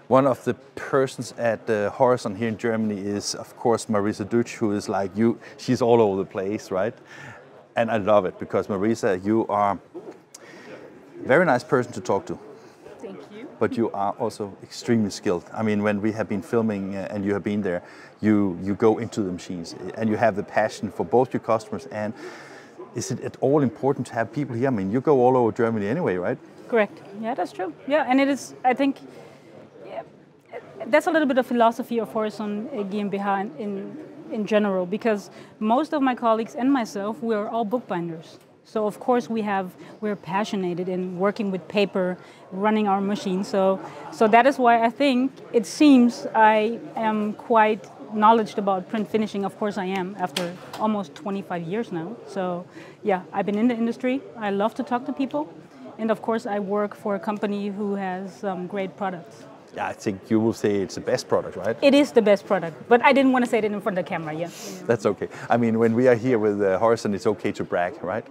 One of the persons at Horizon here in Germany is, of course, Marisa Dütsch, who is like you. She's all over the place, right? And I love it because Marisa, you are a very nice person to talk to. Thank you. But you are also extremely skilled. I mean, when we have been filming and you have been there, you go into the machines and you have the passion for both your customers. And is it at all important to have people here? I mean, you go all over Germany anyway, right? Correct. Yeah, that's true. Yeah, and it is, I think, yeah, that's a little bit of philosophy of Horizon GmbH in general, because most of my colleagues and myself, we are all bookbinders. So of course we're passionate in working with paper, running our machine. So that is why I think it seems I am quite knowledgeable about print finishing. Of course I am, after almost 25 years now. So yeah, I've been in the industry. I love to talk to people. And of course I work for a company who has great products. Yeah, I think you will say it's the best product, right? It is the best product, but I didn't want to say it in front of the camera, yeah. That's okay. I mean, when we are here with Horizon, it's okay to brag, right?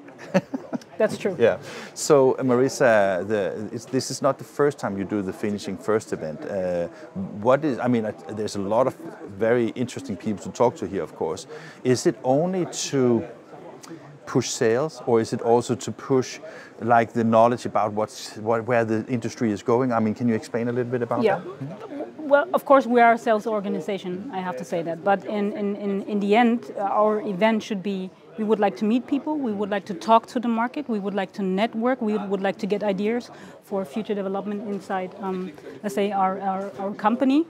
That's true. Yeah. So, Marisa, this is not the first time you do the Finishing First event. There's a lot of very interesting people to talk to here, of course. Is it only to push sales, or is it also to push like the knowledge about where the industry is going? I mean, can you explain a little bit about that? Mm-hmm. Well, of course, we are a sales organization, I have to say that. But in the end, our event should be, we would like to meet people, we would like to talk to the market, we would like to network, we would like to get ideas for future development inside, let's say, our company.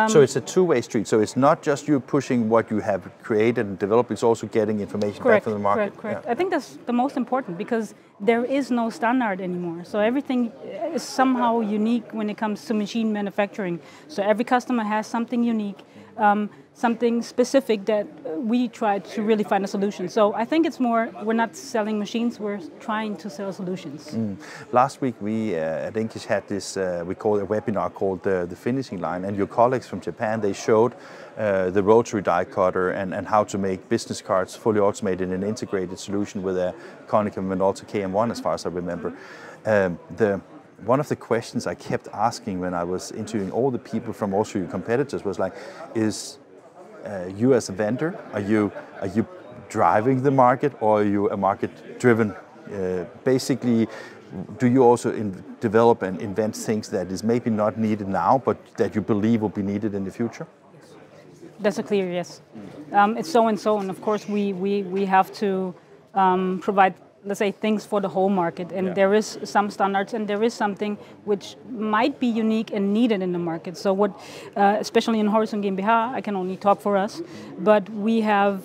So it's a two-way street. So it's not just you pushing what you have created and developed, it's also getting information back from the market. Correct. Yeah. I think that's the most important, because there is no standard anymore. So everything is somehow unique when it comes to machine manufacturing. So every customer has something unique, something specific that we try to really find a solution. So I think it's more, we're not selling machines, we're trying to sell solutions. Last week we at English had this, we call it a webinar called the Finishing Line, and your colleagues from Japan, they showed the rotary die cutter and how to make business cards fully automated in an integrated solution with a Konica Minolta KM1, as far as I remember. One of the questions I kept asking when I was interviewing all the people from also your competitors was like, is you as a vendor, are you driving the market, or are you a market driven? Basically, do you also develop and invent things that is maybe not needed now, but that you believe will be needed in the future? That's a clear yes. It's so and so, and of course we have to provide, let's say, things for the whole market, and there is some standards, and there is something which might be unique and needed in the market. So what, especially in Horizon GmbH, I can only talk for us, but we have,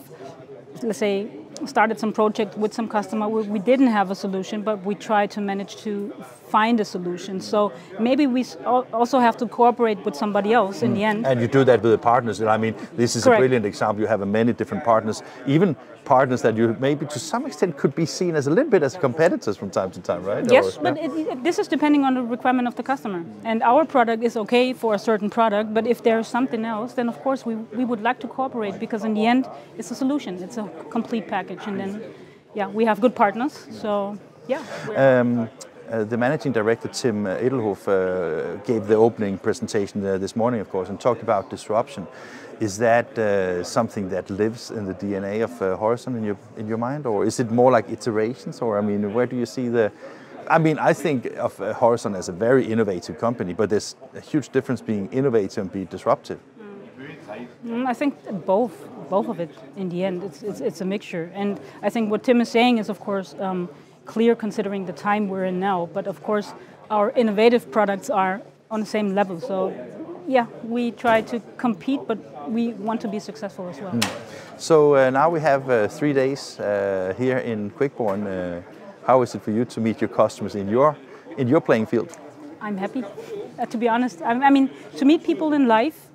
let's say, started some project with some customer where we didn't have a solution, but we tried to manage to find a solution. So maybe we also have to cooperate with somebody else in the end. And you do that with the partners. I mean, this is Correct. A brilliant example. You have many different partners, even partners that you maybe to some extent could be seen as a little bit as competitors from time to time, right? Yes, but this is depending on the requirement of the customer. And our product is okay for a certain product, but if there's something else, then of course we would like to cooperate, because in the end, it's a solution. It's a complete package. And then, yeah, we have good partners. So, yeah. The managing director, Tim Edelhoff, gave the opening presentation this morning, of course, and talked about disruption. Is that something that lives in the DNA of Horizon in your mind, or is it more like iterations? Or I mean, where do you see the? I mean, I think of Horizon as a very innovative company, but there's a huge difference being innovative and be disruptive. I think both of it. In the end, it's a mixture, and I think what Tim is saying is, of course, clear considering the time we're in now. But of course, our innovative products are on the same level. So, yeah, we try to compete, but we want to be successful as well. So now we have 3 days here in Quickborn. How is it for you to meet your customers in your playing field? I'm happy, to be honest. I mean, to meet people in life.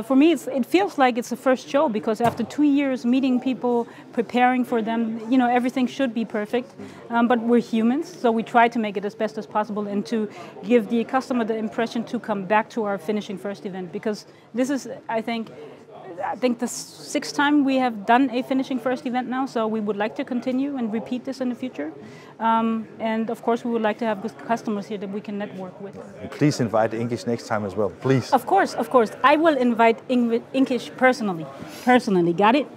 For me, it feels like it's the first show, because after 2 years meeting people, preparing for them, you know, everything should be perfect. But we're humans, so we try to make it as best as possible and to give the customer the impression to come back to our Finishing First event, because this is, I think, I think the sixth time we have done a Finishing First event now, so we would like to continue and repeat this in the future. And of course, we would like to have good customers here that we can network with. Please invite English next time as well, please. Of course. I will invite English personally. Got it?